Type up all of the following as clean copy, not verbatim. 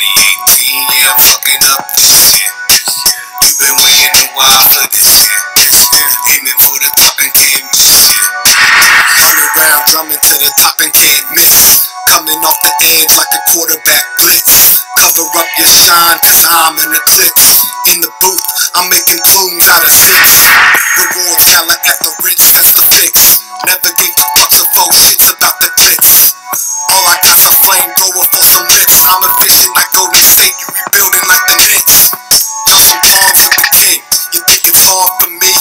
2018, yeah, I'm fucking up this year. You've been waiting a while for this year. Aiming for the top and can't miss, yeah. 100 round drumming to the top and can't miss. Coming off the edge like a quarterback blitz. Cover up your shine, cause I'm an eclipse. In the booth, I'm making tunes out of zits. Reward talent at the Ritz, that's the fix. Never gave 2 bucks or 4 shits about the glitz. All I got's a flamethrower for some licks. I'm efficient like Golden State, you rebuilding like the Knicks. Drop some bombs with the king, you think it's hard for me?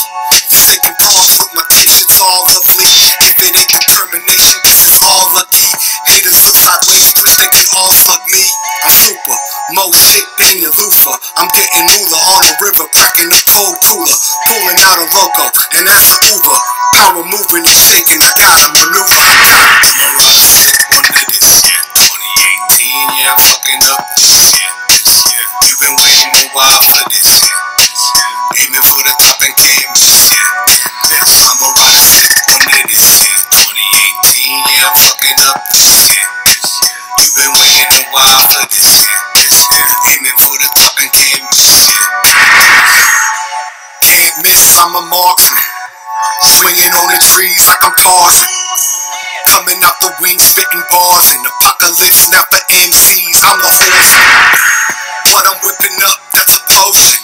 Forsaken pause with my kids, it's all lovely. If it ain't determination, guess it's all lucky. Haters look sideways, wish they could all fuck me. I'm super, more shit than your loofah. I'm getting moolah on a river, cracking a cold cooler. Pulling out a loco, and that's a Uber. Power moving and shaking, I gotta maneuver. I'ma ride sick one of this year. 2018, yeah, I'm fucking up this year. You've been waiting a while for this year. Aiming for the top and can't miss, yeah. I'ma ride sick one of this year. 2018, yeah, I'm fucking up this year. You've been waiting a while for this year. Aiming for the top and can't miss, yeah. Can't miss, I'm a marksman. Swinging on the trees like I'm Tarzan. Coming out the wings, spitting bars. In apocalypse, not for MCs, I'm the horseman. What I'm whipping up, that's a potion.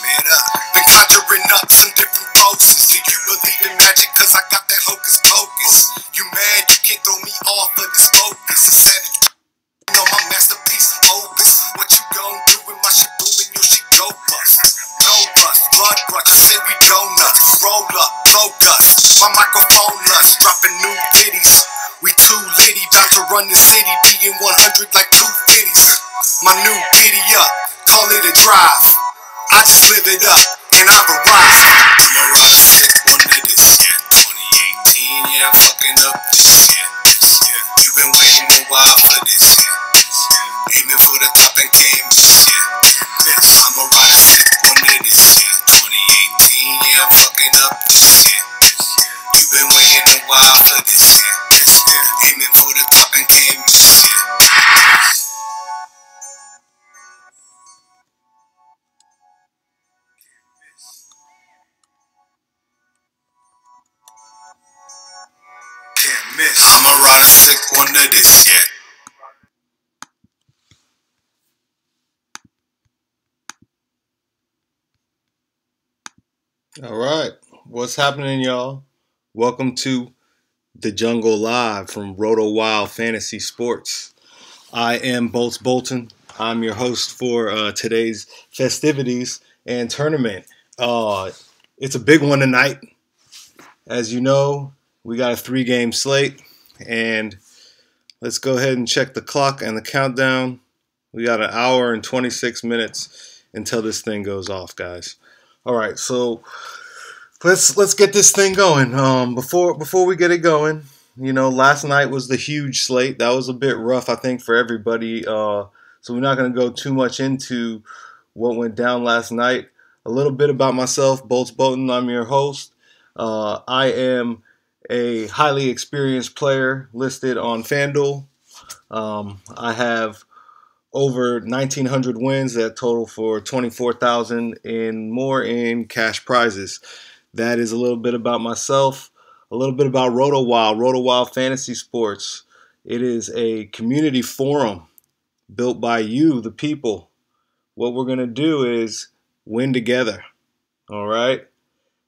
Been conjuring up some different poses. Do you believe in magic? Cause I got that hocus pocus. You mad? You can't throw me off of this focus. A savage, you know my masterpiece, opus. What you gon' do with my shit booming? Your shit go bust. No bust, blood rush. I say we donuts. Roll up, blow dust. My microphone lust, dropping new ditties. We too litty, bout to run the city. Being 100 like 250s. My new giddy up, call it a drive. I just live it up, and I've arrived. I'ma ride sick one of this year. 2018, yeah, I'm fucking up this year. You've been waiting a while for this year. Aiming for the top and can't miss, yeah. I'ma ride sick one of this year. 2018, yeah, I'm fucking up this year. You've been waiting a while for this year. Aiming for the top and can't miss, yeah. Can't miss. I'ma ride a sick one of this year. All right, what's happening, y'all? Welcome to the Jungle Live from RotoWild Fantasy Sports. I am Bolts Bolton. I'm your host for today's festivities and tournament. It's a big one tonight. As you know, we got a 3-game slate, and let's go ahead and check the clock and the countdown. We got an hour and 26 minutes until this thing goes off, guys. All right, so let's get this thing going. Before we get it going, you know, last night was the huge slate. That was a bit rough, I think, for everybody. So we're not going to go too much into what went down last night. A little bit about myself, Bolts Bolton. I'm your host. I am a highly experienced player listed on FanDuel. I have over 1,900 wins that total for $24,000 and more in cash prizes. That is a little bit about myself, a little bit about RotoWild, RotoWild Fantasy Sports. It is a community forum built by you, the people. What we're going to do is win together, all right?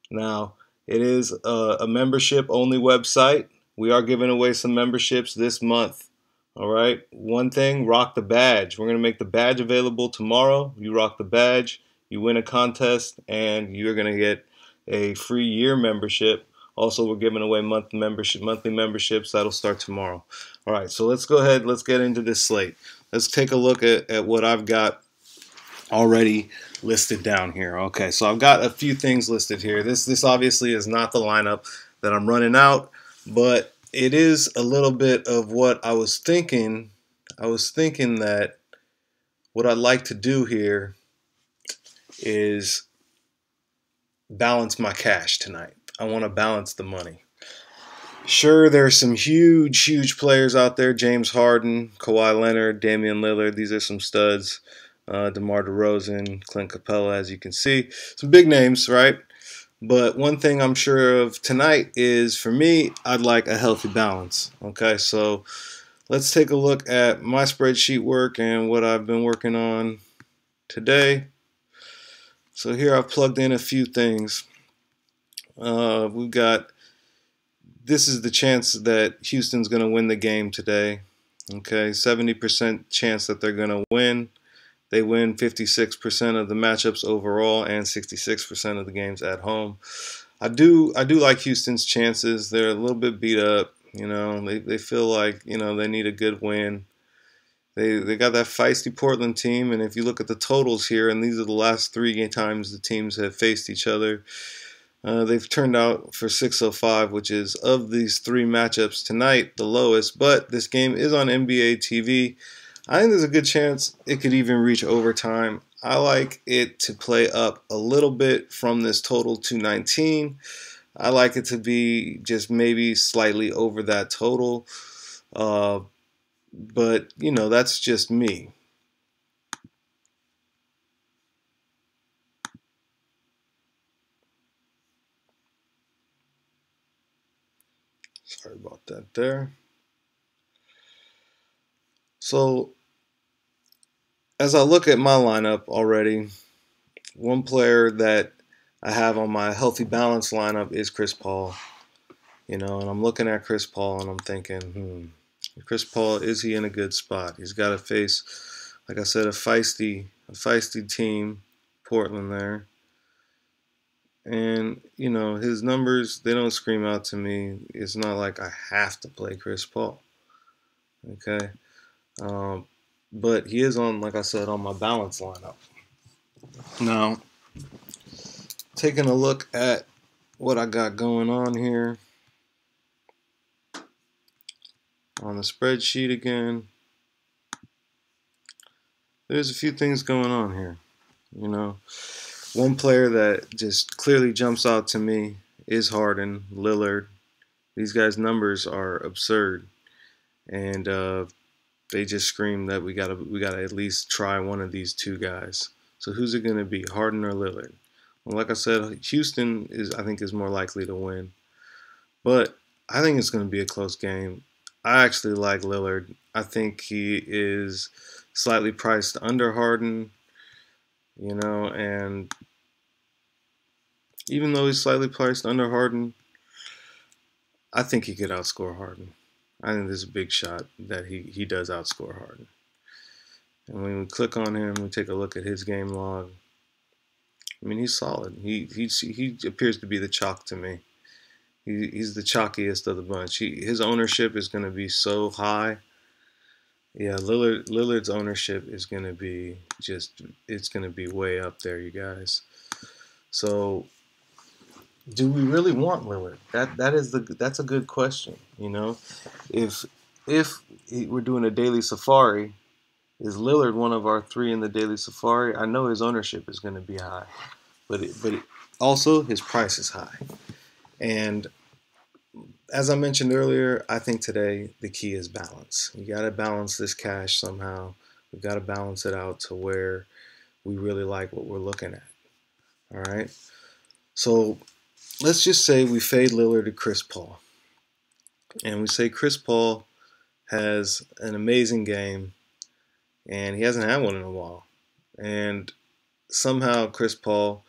Now, it is a membership-only website. We are giving away some memberships this month. All right, one thing, rock the badge. We're going to make the badge available tomorrow. You rock the badge, you win a contest, and you're going to get a free year membership. Also, we're giving away monthly memberships. That'll start tomorrow. All right, so let's go ahead. Let's get into this slate. Let's take a look at what I've got already listed down here. Okay, so I've got a few things listed here. This obviously is not the lineup that I'm running out, but it is a little bit of what I was thinking. I was thinking that what I'd like to do here is balance my cash tonight. I want to balance the money. Sure, there's some huge players out there. James Harden, Kawhi Leonard, Damian Lillard. These are some studs. DeMar DeRozan, Clint Capella, as you can see. Some big names, right? But one thing I'm sure of tonight is, for me, I'd like a healthy balance. Okay, so let's take a look at my spreadsheet work and what I've been working on today. So here I've plugged in a few things. We've got, this is the chance that Houston's going to win the game today. Okay, 70% chance that they're going to win. They win 56% of the matchups overall and 66% of the games at home. I do like Houston's chances. They're a little bit beat up. You know, they feel like, you know, they need a good win. They got that feisty Portland team, and if you look at the totals here, and these are the last 3 times the teams have faced each other, they've turned out for 605, which is, of these 3 matchups tonight, the lowest. But this game is on NBA TV. I think there's a good chance it could even reach overtime. I like it to play up a little bit from this total 219. I like it to be just maybe slightly over that total. But, you know, that's just me. Sorry about that there. So, as I look at my lineup already, one player that I have on my healthy balance lineup is Chris Paul. You know, and I'm looking at Chris Paul and I'm thinking, Chris Paul, is he in a good spot? He's got to face, like I said, a feisty team, Portland there. And, you know, his numbers, they don't scream out to me. It's not like I have to play Chris Paul. Okay. But he is on, like I said, on my balance lineup. Now, taking a look at what I got going on here on the spreadsheet again, there's a few things going on here. You know, one player that just clearly jumps out to me is Harden, Lillard. These guys' numbers are absurd, and they just scream that we gotta at least try one of these 2 guys. So who's it gonna be, Harden or Lillard? Well, like I said, Houston I think is more likely to win, but I think it's gonna be a close game. I actually like Lillard. I think he is slightly priced under Harden. You know, and even though he's slightly priced under Harden, I think he could outscore Harden. I think there's a big shot that he does outscore Harden. And when we click on him, we take a look at his game log. I mean, he's solid. He appears to be the chalk to me. He's the chalkiest of the bunch. His ownership is going to be so high. Yeah, Lillard's ownership is going to be it's going to be way up there, you guys. So, do we really want Lillard? That's a good question. You know, if we're doing a daily safari, is Lillard one of our 3 in the daily safari? I know his ownership is going to be high, but also his price is high. And as I mentioned earlier, I think today the key is balance. You got to balance this cash somehow. We've got to balance it out to where we really like what we're looking at. All right. So let's just say we fade Lillard to Chris Paul. And we say Chris Paul has an amazing game, and he hasn't had one in a while. And somehow Chris Paul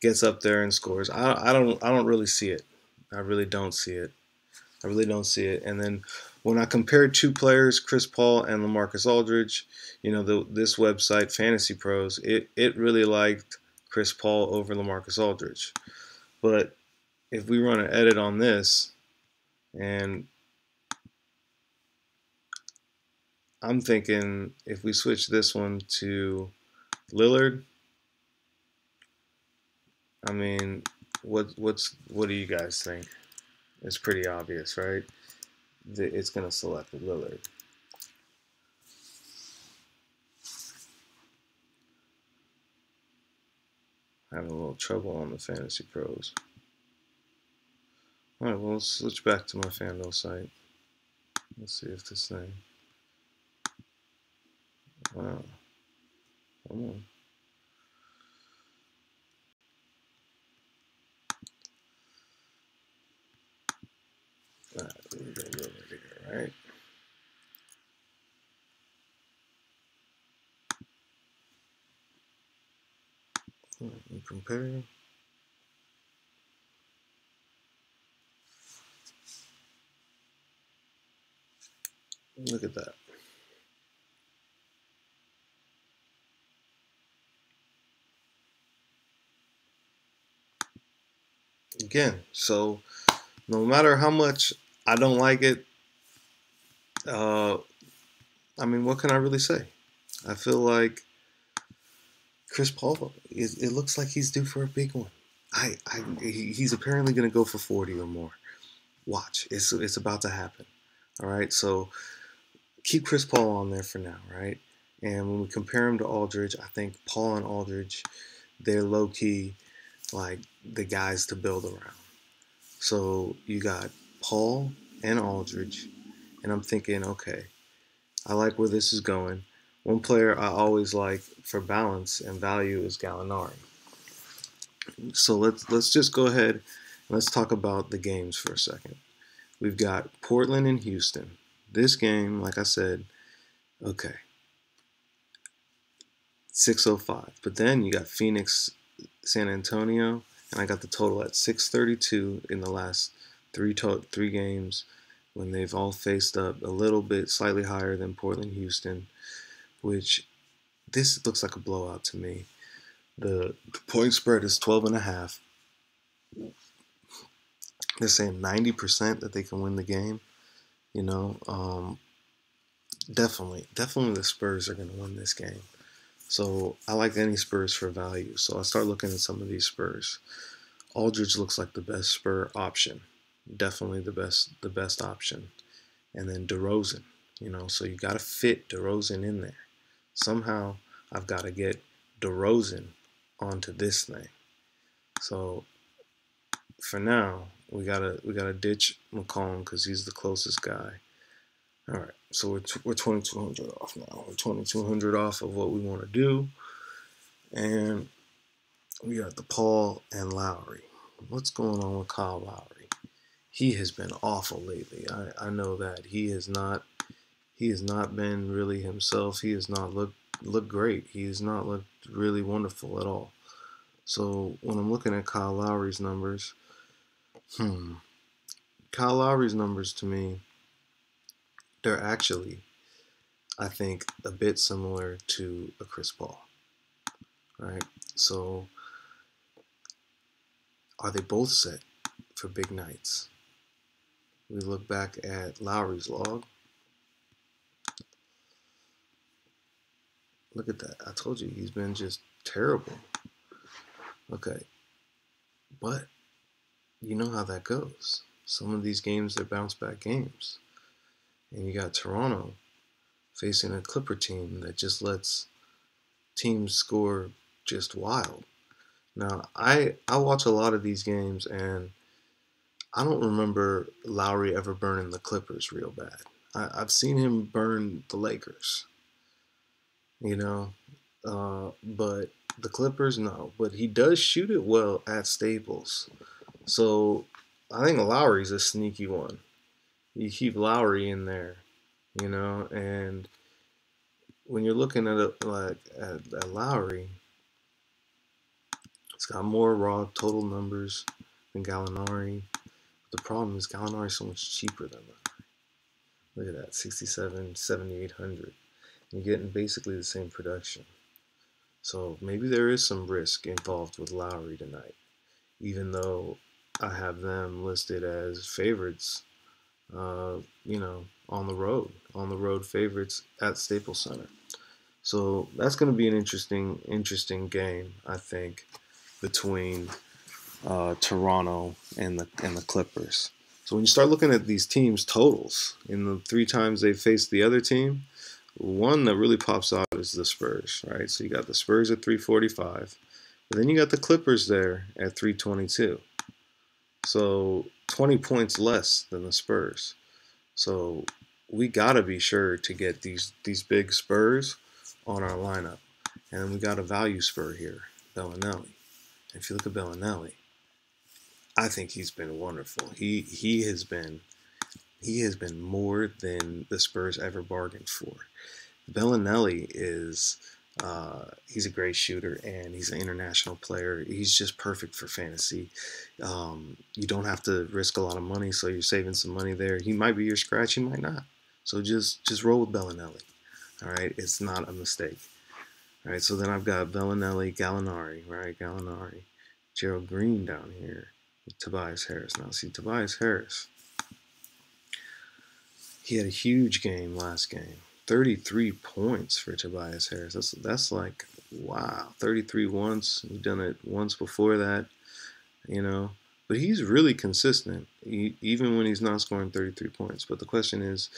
gets up there and scores. I don't really see it. I really don't see it. I really don't see it. And then when I compare 2 players, Chris Paul and LaMarcus Aldridge, you know, this website, Fantasy Pros, it really liked Chris Paul over LaMarcus Aldridge. But if we run an edit on this, and I'm thinking if we switch this one to Lillard, I mean, what do you guys think? It's pretty obvious, right? It's going to select Lillard. Having a little trouble on the Fantasy Pros. All right, well, let's switch back to my FanDuel site. Let's see if this thing. Wow. Come on. All right, we're gonna go over here, right? We compare. Look at that. Again, so no matter how much I don't like it, I mean, what can I really say? I feel like Chris Paul, it looks like he's due for a big one. He's apparently going to go for 40 or more. Watch, it's about to happen. All right, so keep Chris Paul on there for now, right? And when we compare him to Aldridge, I think Paul and Aldridge, they're low key like the guys to build around. So you got Paul and Aldridge, and I'm thinking, okay, I like where this is going. One player I always like for balance and value is Gallinari. So let's just go ahead and let's talk about the games for a second. We've got Portland and Houston. This game, like I said, okay, 605. But then you got Phoenix, San Antonio, and I got the total at 632 in the last three games when they've all faced up a little bit slightly higher than Portland, Houston, which this looks like a blowout to me. The point spread is 12.5. They're saying 90% that they can win the game. You know, definitely the Spurs are going to win this game. So I like any Spurs for value. So I start looking at some of these Spurs. Aldridge looks like the best Spur option. Definitely the best option. And then DeRozan, you know, so you got to fit DeRozan in there. Somehow I've got to get DeRozan onto this thing. So for now, we gotta ditch McCollum because he's the closest guy. All right, so we're 2,200 off now. We're 2,200 off of what we want to do, and we got the Paul and Lowry. What's going on with Kyle Lowry? He has been awful lately. I know that he has not been really himself. He has not looked great. He has not looked really wonderful at all. So when I'm looking at Kyle Lowry's numbers, Kyle Lowry's numbers to me, they're actually, I think, a bit similar to a Chris Paul. Right? So are they both set for big nights? We look back at Lowry's log. Look at that. I told you he's been just terrible. Okay. But you know how that goes. Some of these games, they're bounce back games. And you got Toronto facing a Clipper team that just lets teams score just wild. Now, I watch a lot of these games, and I don't remember Lowry ever burning the Clippers real bad. I've seen him burn the Lakers, you know, but the Clippers, no. But he does shoot it well at Staples. So I think Lowry's a sneaky one. You keep Lowry in there, you know, and when you're looking at it like at Lowry, it's got more raw total numbers than Gallinari. The problem is Gallinari is so much cheaper than Lowry. Look at that, 67, 7,800. You're getting basically the same production. So maybe there is some risk involved with Lowry tonight, even though I have them listed as favorites, you know, on the road favorites at Staples Center. So that's going to be an interesting game, I think, between Toronto and the Clippers. So when you start looking at these teams' totals in the 3 times they faced the other team, one that really pops out is the Spurs, right? So you got the Spurs at 345, but then you got the Clippers there at 322. So 20 points less than the Spurs. So we gotta be sure to get these big Spurs on our lineup. And then we got a value spur here, Bellinelli. If you look at Bellinelli, I think he's been wonderful. He has been more than the Spurs ever bargained for. Bellinelli is he's a great shooter and he's an international player. He's just perfect for fantasy. You don't have to risk a lot of money, so you're saving some money there. He might be your scratch, he might not. So just roll with Bellinelli. All right, it's not a mistake. All right, so then I've got Bellinelli, Gallinari, right? Gallinari, Gerald Green down here, with Tobias Harris. Now see Tobias Harris. He had a huge game last game. 33 points for Tobias Harris. That's like, wow. 33 once. We've done it once before that, you know. But he's really consistent, even when he's not scoring 33 points. But the question is,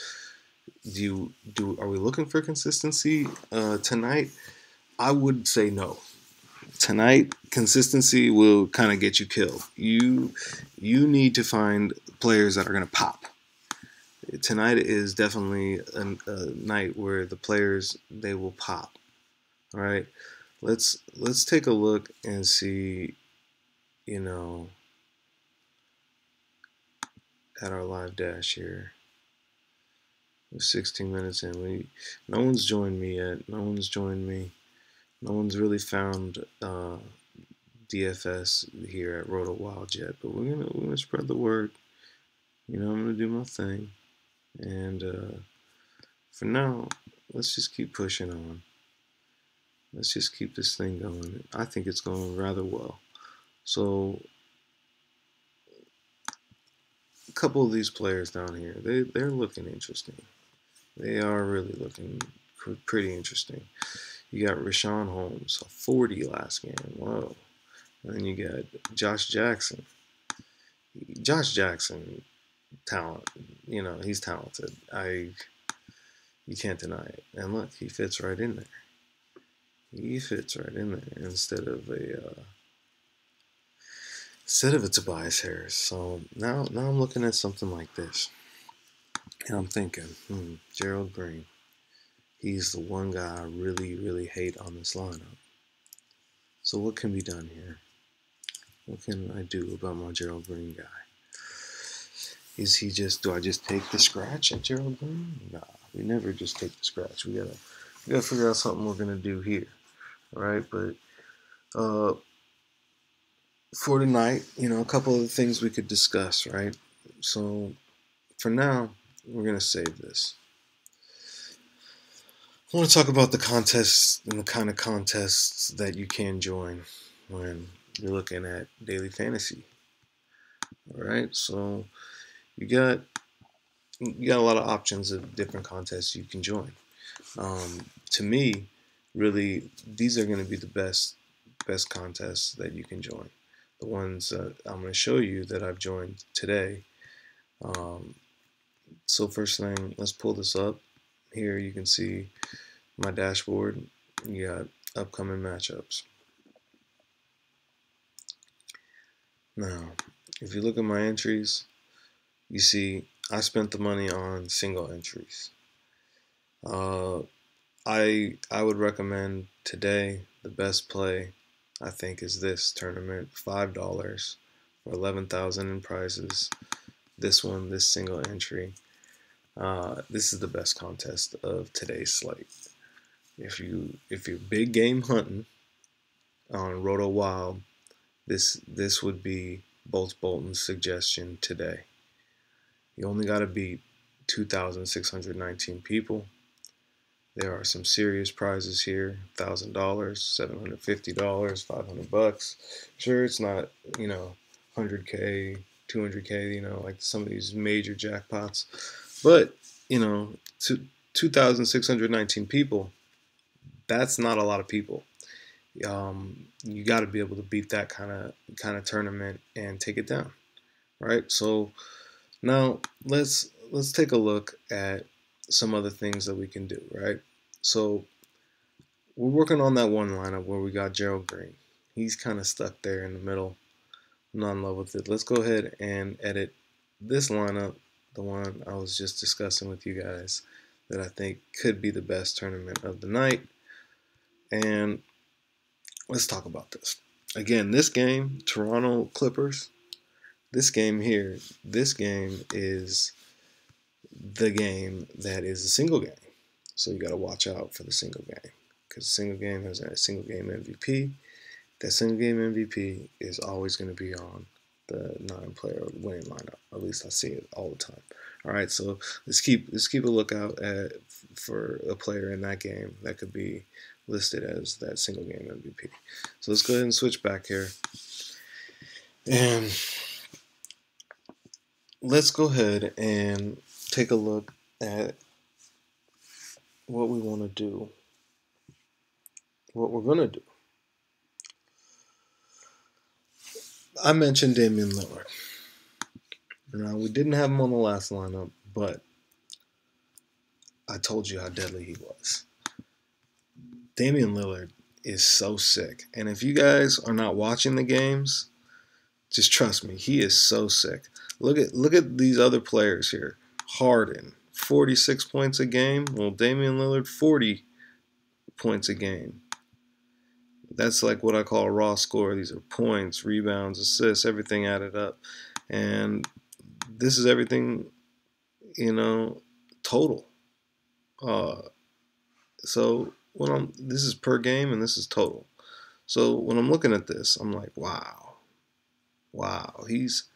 are we looking for consistency tonight? I would say no. Tonight, consistency will kind of get you killed. You need to find players that are going to pop. Tonight is definitely a night where the players, they will pop. All right, let's take a look and see, you know, at our live dash here. We're 16 minutes in. No one's joined me yet. No one's joined me. No one's really found DFS here at RotoWild yet. But we're gonna spread the word. You know, I'm gonna do my thing. And for now, let's just keep pushing on. Let's just keep this thing going. I think it's going rather well. So, a couple of these players down here, they're looking interesting. They are really looking pretty interesting. You got Rashawn Holmes, a 40 last game. Whoa. And then you got Josh Jackson. Josh Jackson, talent. You know, he's talented. You can't deny it. And look, he fits right in there. He fits right in there instead of a Tobias Harris. So now I'm looking at something like this, and I'm thinking, Gerald Green. He's the one guy I really hate on this lineup. So what can be done here? What can I do about my Gerald Green guy? Do I just take the scratch at Gerald Green? Nah, we never just take the scratch. We gotta figure out something we're gonna do here. All right, but for tonight, you know, a couple of the things we could discuss, right? So for now, we're gonna save this. I want to talk about the contests and the kind of contests that you can join when you're looking at daily fantasy. All right, so you got a lot of options of different contests you can join. To me, really, these are going to be the best contests that you can join. The ones that I'm going to show you that I've joined today. So first thing, let's pull this up. Here you can see my dashboard. You got upcoming matchups. Now, if you look at my entries, you see I spent the money on single entries. I would recommend today the best play I think is this tournament, $5 for 11,000 in prizes. This one, this single entry. This is the best contest of today's slate. If you're big game hunting on RotoWild, this would be Bolt Bolton's suggestion today. You only got to beat 2,619 people. There are some serious prizes here: $1,000, $750, $500. Sure, it's not 100K, 200K, like some of these major jackpots, but 2,619 people. That's not a lot of people. You got to be able to beat that kind of tournament and take it down, right? So now let's take a look at some other things that we can do, right? So we're working on that one lineup where we got Gerald Green. He's kind of stuck there in the middle. I'm not in love with it. Let's go ahead and edit this lineup, the one I was just discussing with you guys that I think could be the best tournament of the night. And let's talk about this. Again, this game, Toronto Clippers, this game here, this game is the game that is a single game. So you got to watch out for the single game because the single game has a single game MVP. That single game MVP is always going to be on the 9-player winning lineup. At least I see it all the time. All right, so let's keep a lookout for a player in that game that could be listed as that single game MVP. So let's go ahead and switch back here, and let's go ahead and take a look at what we want to do, what we're going to do. I mentioned Damian Lillard. Now, we didn't have him on the last lineup, but I told you how deadly he was. Damian Lillard is so sick. And if you guys are not watching the games, just trust me, he is so sick. Look at these other players here. Harden, 46 points a game. Well, Damian Lillard, 40 points a game. That's like what I call a raw score. These are points, rebounds, assists, everything added up. And this is everything, total. So this is per game and this is total. So when I'm looking at this, I'm like, wow, he's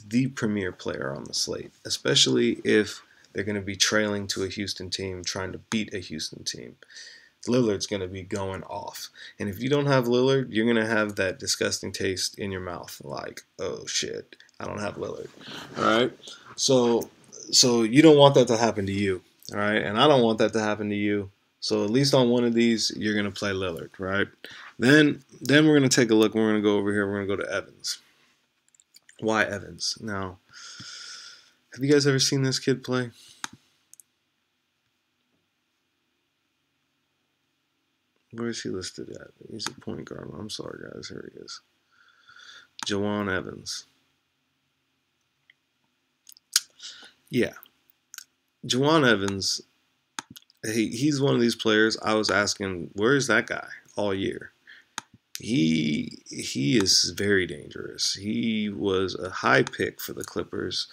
the premier player on the slate, especially if they're going to be trailing to a Houston team, trying to beat a Houston team. Lillard's going to be going off. And if you don't have Lillard, you're going to have that disgusting taste in your mouth. Like, oh, shit, I don't have Lillard. All right? So you don't want that to happen to you. All right? And I don't want that to happen to you. So at least on one of these, you're going to play Lillard, right? Then we're going to take a look. We're going to go over here. We're going to go to Evans. Why Evans? Now, have you guys ever seen this kid play? Where is he listed at? He's a point guard. I'm sorry, guys. Here he is. Jawan Evans. Yeah. Jawan Evans, he's one of these players I was asking, where is that guy all year? He is very dangerous. He was a high pick for the Clippers.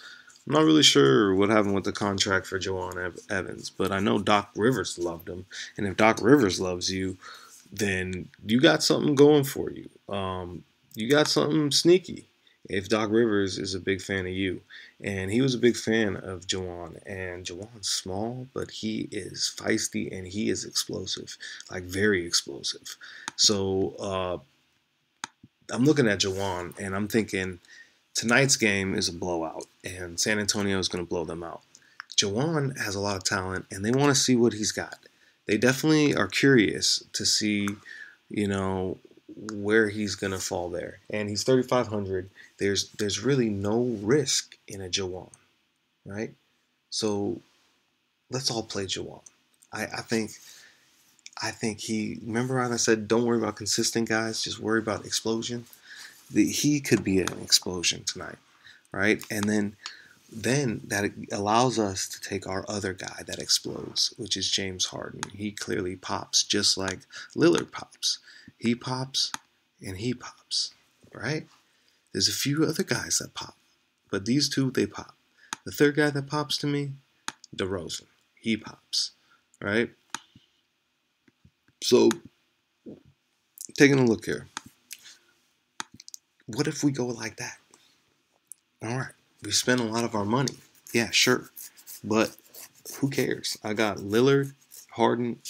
I'm not really sure what happened with the contract for Jawan Evans, but I know Doc Rivers loved him. And if Doc Rivers loves you, then you got something going for you. You got something sneaky if Doc Rivers is a big fan of you. And he was a big fan of Jawan. And Jawan's small, but he is feisty and he is explosive, like very explosive. So I'm looking at Jawan and I'm thinking, tonight's game is a blowout, and San Antonio is going to blow them out. Jawan has a lot of talent, and they want to see what he's got. They definitely are curious to see, where he's going to fall there. And he's 3,500. There's really no risk in a Jawan, right? So let's all play Jawan. I think he. Remember how I said, don't worry about consistent guys, just worry about explosion. He could be an explosion tonight, right? And then that allows us to take our other guy that explodes, which is James Harden. He clearly pops just like Lillard pops. He pops and he pops, right? There's a few other guys that pop, but these two, they pop. The third guy that pops to me, DeRozan. He pops, right? So, taking a look here. What if we go like that? All right, we spend a lot of our money. Yeah, sure. But who cares? I got Lillard, Harden,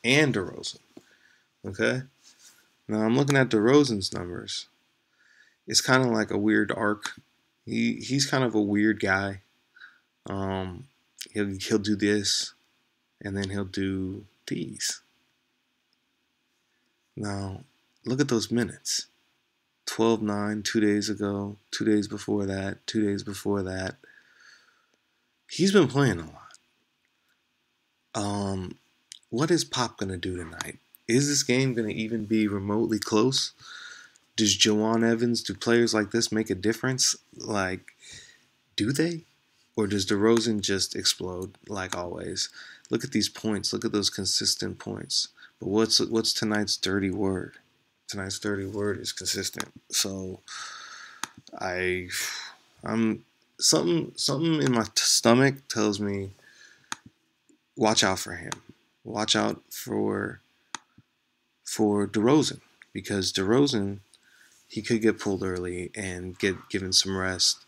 and DeRozan. Okay? Now I'm looking at DeRozan's numbers. It's kind of like a weird arc. He's kind of a weird guy. He'll do this, and then he'll do these. Now, look at those minutes. 12-9 2 days ago, 2 days before that, 2 days before that. He's been playing a lot. What is Pop going to do tonight? Is this game going to even be remotely close? Does Jawan Evans, do players like this make a difference? Like, do they? Or does DeRozan just explode like always? Look at these points. Look at those consistent points. But what's tonight's dirty word? Tonight's dirty word is consistent. So I'm something in my stomach tells me watch out for him. Watch out for DeRozan, because DeRozan, he could get pulled early and get given some rest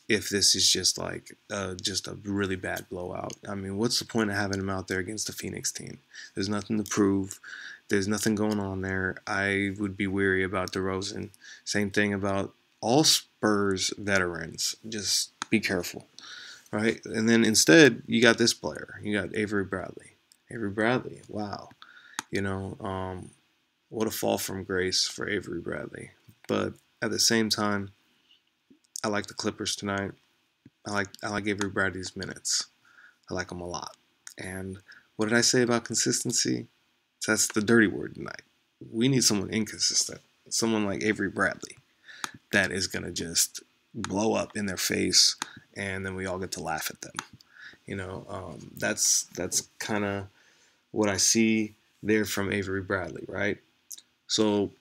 if this is just just a really bad blowout. I mean, what's the point of having him out there against the Phoenix team? There's nothing to prove. There's nothing going on there. I would be weary about DeRozan. Same thing about all Spurs veterans. Just be careful, right? And then instead, you got this player. You got Avery Bradley. Avery Bradley, wow. What a fall from grace for Avery Bradley. But at the same time, I like the Clippers tonight. I like Avery Bradley's minutes. I like him a lot. And what did I say about consistency? That's the dirty word tonight. We need someone inconsistent. Someone like Avery Bradley that is going to just blow up in their face, and then we all get to laugh at them. That's kind of what I see there from Avery Bradley, right? So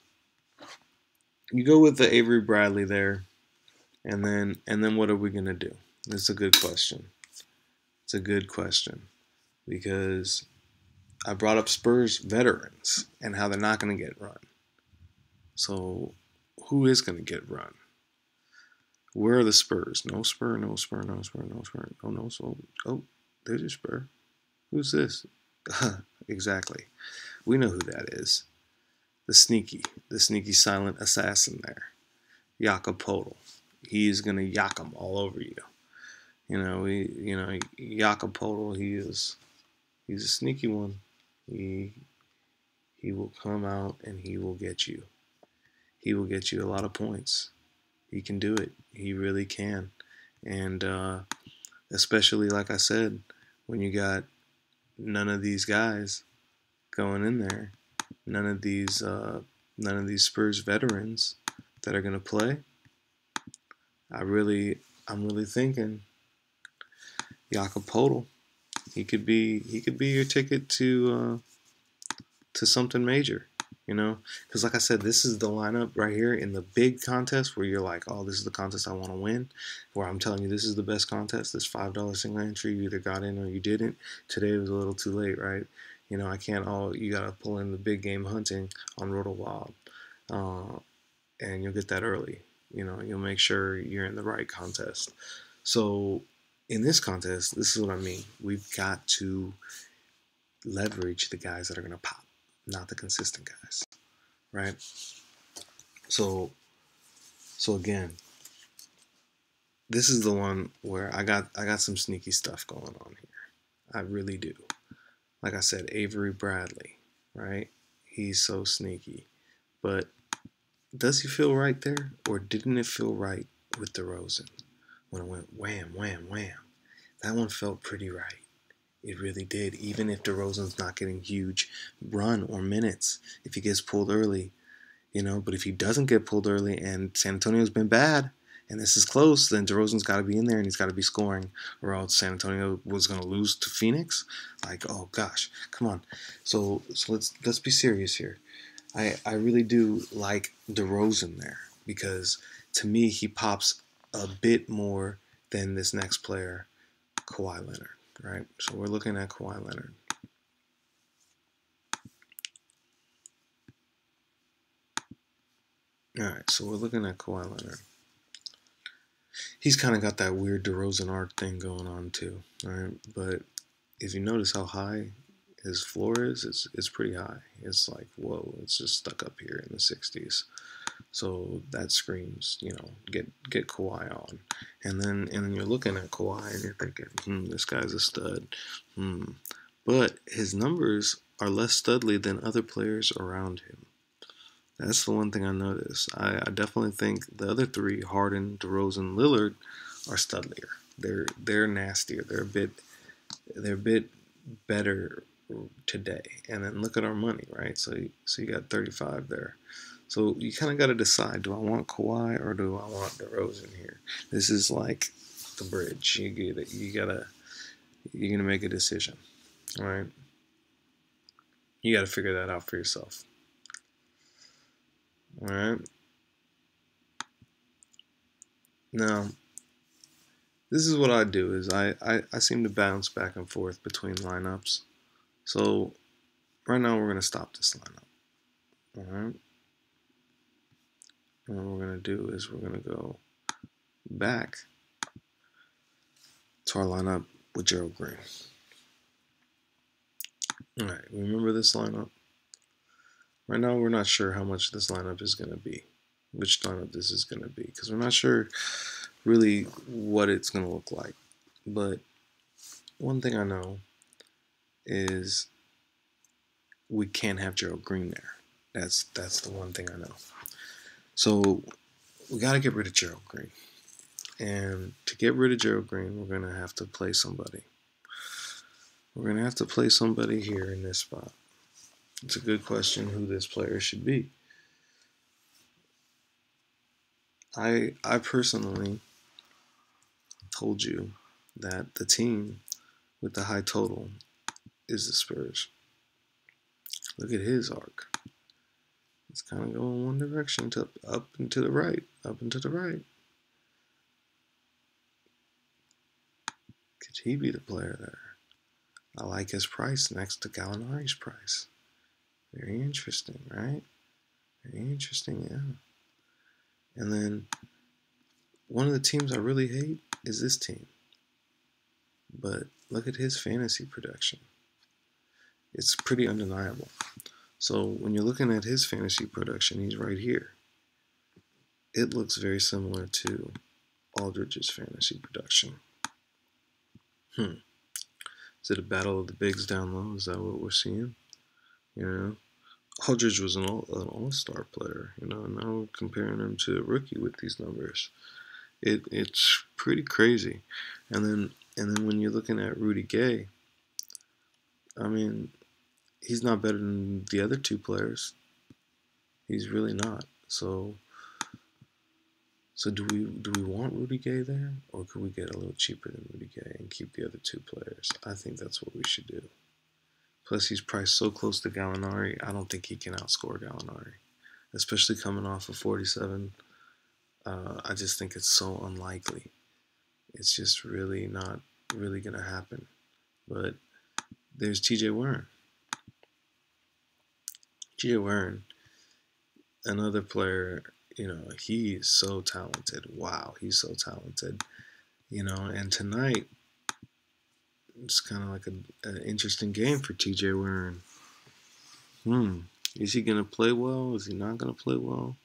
you go with the Avery Bradley there, and then what are we gonna do? It's a good question. It's a good question because I brought up Spurs veterans and how they're not gonna get run. So who is gonna get run? Where are the Spurs? No Spur, no Spur, no Spur, no Spur. Oh no, there's your Spur. Who's this? Exactly. We know who that is. The sneaky silent assassin there. Jakob Podol. He's gonna yak them all over you. Jakob Podol. He's a sneaky one. He will come out and he will get you. He will get you a lot of points. He can do it. He really can. And especially like I said, when you got none of these guys going in there, none of these Spurs veterans that are gonna play. I'm really thinking Jakob Podol. He could be your ticket to something major, because like I said, this is the lineup right here in the big contest where you're like, oh, this is the contest I want to win. Where I'm telling you, this is the best contest. This $5 single entry, you either got in or you didn't. Today was a little too late, right? I can't you gotta pull in the big game hunting on RotoWild, and you'll get that early. You'll make sure you're in the right contest. So in this contest, this is what I mean. We've got to leverage the guys that are going to pop, not the consistent guys, right? So again, this is the one where I got some sneaky stuff going on here. I really do. Like I said, Avery Bradley, right? He's so sneaky. But does he feel right there? Or didn't it feel right with DeRozan? When it went wham, wham, wham. That one felt pretty right. It really did. Even if DeRozan's not getting huge run or minutes, if he gets pulled early, but if he doesn't get pulled early and San Antonio's been bad and this is close, then DeRozan's got to be in there and he's got to be scoring, or else San Antonio was going to lose to Phoenix. Like, oh gosh, come on. So let's be serious here. I really do like DeRozan there because to me he pops a bit more than this next player, Kawhi Leonard, right? So we're looking at Kawhi Leonard. All right, so we're looking at Kawhi Leonard. He's kind of got that weird DeRozan art thing going on too, right? But if you notice how high his floor is, it's pretty high. It's like, whoa, it's just stuck up here in the 60s. So that screams, get Kawhi on. And then you're looking at Kawhi and you're thinking, this guy's a stud. But his numbers are less studly than other players around him. That's the one thing I noticed. I definitely think the other three, Harden, DeRozan, Lillard, are studlier. They're nastier. They're a bit better today. And then look at our money, right? So you got 35 there. So you kind of got to decide, do I want Kawhi or do I want DeRozan here? This is like the bridge. You're going to make a decision, all right? You got to figure that out for yourself. All right. Now, this is what I do is I seem to bounce back and forth between lineups. So right now we're going to stop this lineup. All right. And what we're going to do is we're going to go back to our lineup with Gerald Green. All right. Remember this lineup? Right now we're not sure how much this lineup is going to be, which lineup this is going to be, because we're not sure really what it's going to look like. But one thing I know is we can't have Gerald Green there. That's the one thing I know. So we got to get rid of Gerald Green. And to get rid of Gerald Green, we're going to have to play somebody. We're going to have to play somebody here in this spot. It's a good question who this player should be. I personally told you that the team with the high total is the Spurs. Look at his arc. It's kind of going one direction, to up and to the right, up and to the right. Could he be the player there? I like his price next to Gallinari's price. Very interesting, right? Very interesting, yeah. And then one of the teams I really hate is this team. But look at his fantasy production. It's pretty undeniable. So when you're looking at his fantasy production, he's right here. It looks very similar to Aldridge's fantasy production. Is it a battle of the bigs down low? Is that what we're seeing? You know, Aldridge was an all-star player. You know, and now we're comparing him to a rookie with these numbers. It's pretty crazy. And then when you're looking at Rudy Gay, I mean, he's not better than the other two players. He's really not. So do we want Rudy Gay there, or could we get a little cheaper than Rudy Gay and keep the other two players? I think that's what we should do. Plus, he's priced so close to Gallinari, I don't think he can outscore Gallinari, especially coming off of 47. I just think it's so unlikely. It's just really not really going to happen. But there's T.J. Warren. T.J. Warren, another player, you know, he's so talented. Wow, he's so talented. You know, and tonight, it's kind of like an interesting game for T.J. Warren. Is he going to play well? Is he not going to play well?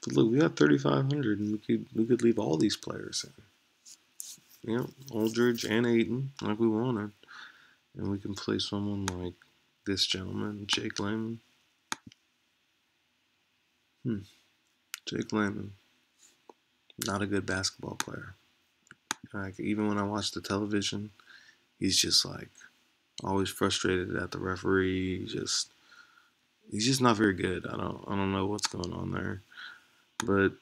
But look, we got 3,500, and we could leave all these players in. You know, Aldridge and Ayton, like we wanted. And we can play someone like this gentleman, Jake Layman. Jake Layman, not a good basketball player. Like, even when I watch the television, he's just like always frustrated at the referee. He's just not very good. I don't know what's going on there, but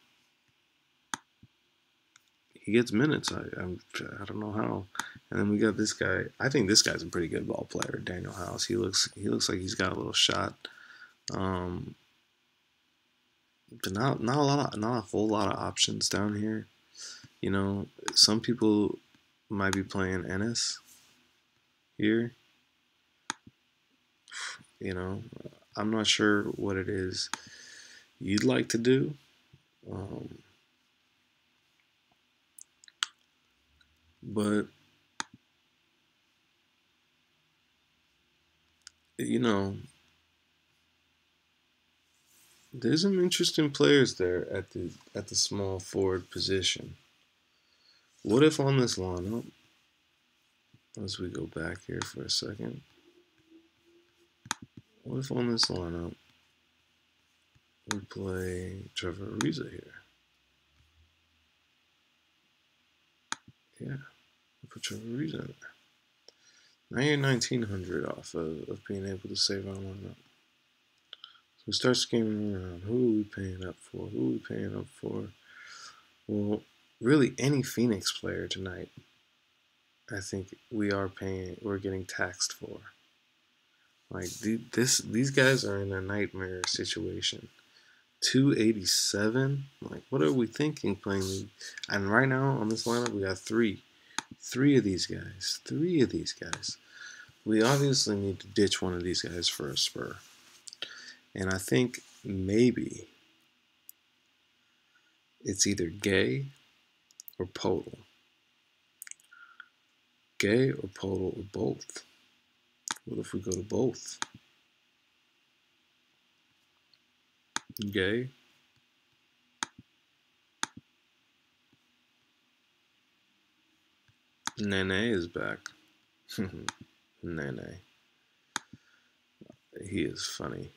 he gets minutes. I don't know how. And then we got this guy. I think this guy's a pretty good ball player, Daniel House. He looks like he's got a little shot. But not a whole lot of options down here. You know, some people might be playing Ennis here. You know, I'm not sure what it is you'd like to do. But you know, there's some interesting players there at the small forward position. What if on this lineup, as we go back here for a second, what if on this lineup we play Trevor Ariza here? Yeah, we put Trevor Ariza in there. Now you're 1,900 off of being able to save our lineup. So we start scheming around. Who are we paying up for? Who are we paying up for? Well, really any Phoenix player tonight, I think we're getting taxed for. Like these guys are in a nightmare situation. 287. Like, what are we thinking playing? And right now on this lineup, we got three of these guys. Three of these guys. We obviously need to ditch one of these guys for a spur. And I think maybe it's either Gay or Podol. Gay or Podol or both. What if we go to both? Gay. Nene is back. Nene. He is funny.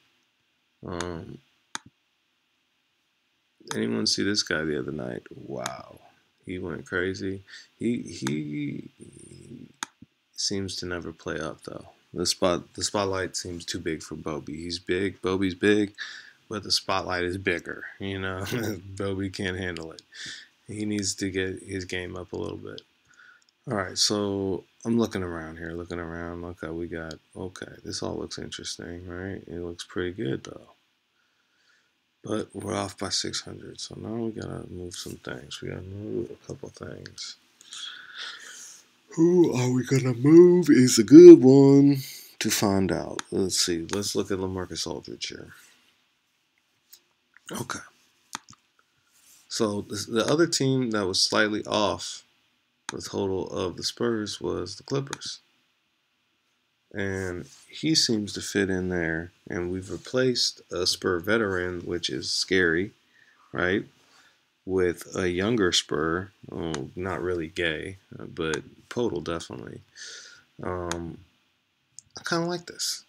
Anyone see this guy the other night? Wow. He went crazy. He seems to never play up though. The spotlight seems too big for Bobby. He's big. Bobby's big, but the spotlight is bigger. You know, Bobby can't handle it. He needs to get his game up a little bit. All right, so I'm looking around here, looking around. Look how we got. Okay, this all looks interesting, right? It looks pretty good though. But we're off by 600, so now we gotta move some things. We gotta move a couple things. Who are we gonna move is a good one to find out. Let's see. Let's look at LaMarcus Aldridge here. Okay. So the other team that was slightly off the total of the Spurs was the Clippers. And he seems to fit in there. And we've replaced a Spur veteran, which is scary, right? With a younger Spur, not really Gay, but Podol definitely. I kind of like this.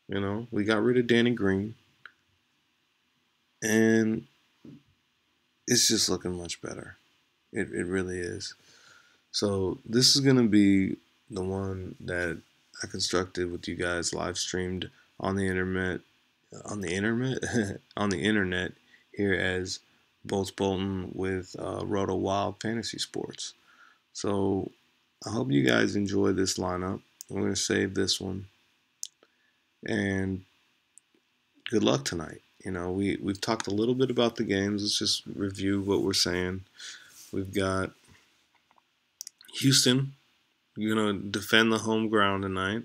You know, we got rid of Danny Green, and it's just looking much better. It really is. So this is gonna be the one that I constructed with you guys, live streamed on the internet, on the internet here as Bolts Bolton with RotoWild Fantasy Sports. So I hope you guys enjoy this lineup. I'm gonna save this one, and good luck tonight. You know, we've talked a little bit about the games. Let's just review what we're saying. We've got Houston, you're going to defend the home ground tonight.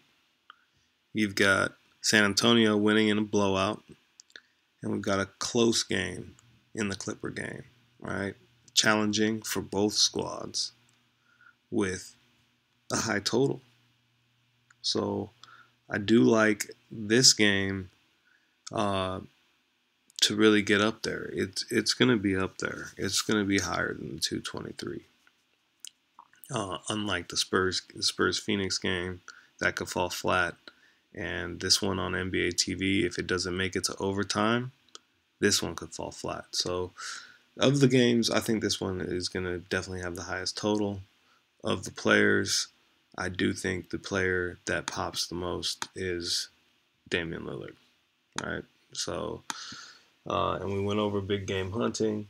You've got San Antonio winning in a blowout. And we've got a close game in the Clipper game, right? Challenging for both squads with a high total. So I do like this game to really get up there. It's going to be up there. It's going to be higher than the 223. Unlike the Spurs Phoenix game that could fall flat, and this one on NBA TV, if it doesn't make it to overtime, this one could fall flat. So of the games, I think this one is going to definitely have the highest total. Of the players, I do think the player that pops the most is Damian Lillard, right? So, and we went over big game hunting.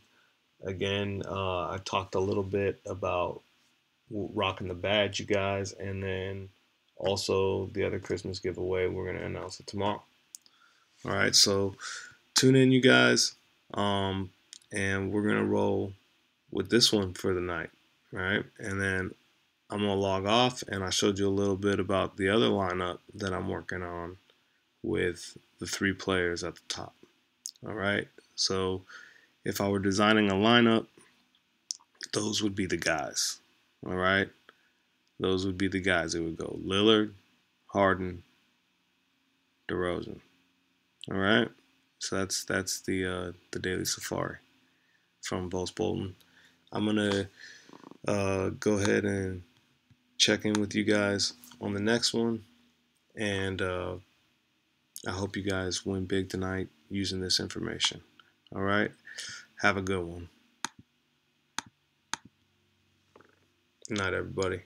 Again, I talked a little bit about rocking the badge, you guys, and then also the other Christmas giveaway. We're going to announce it tomorrow. All right, so tune in, you guys, and we're going to roll with this one for the night, right? And then I'm going to log off, and I showed you a little bit about the other lineup that I'm working on with the 3 players at the top. All right, so if I were designing a lineup, those would be the guys. All right, those would be the guys. It would go Lillard, Harden, DeRozan. All right, so that's the Daily Safari from Bolts Bolton. I'm gonna go ahead and check in with you guys on the next one, and I hope you guys win big tonight using this information. All right, have a good one. Good night, everybody.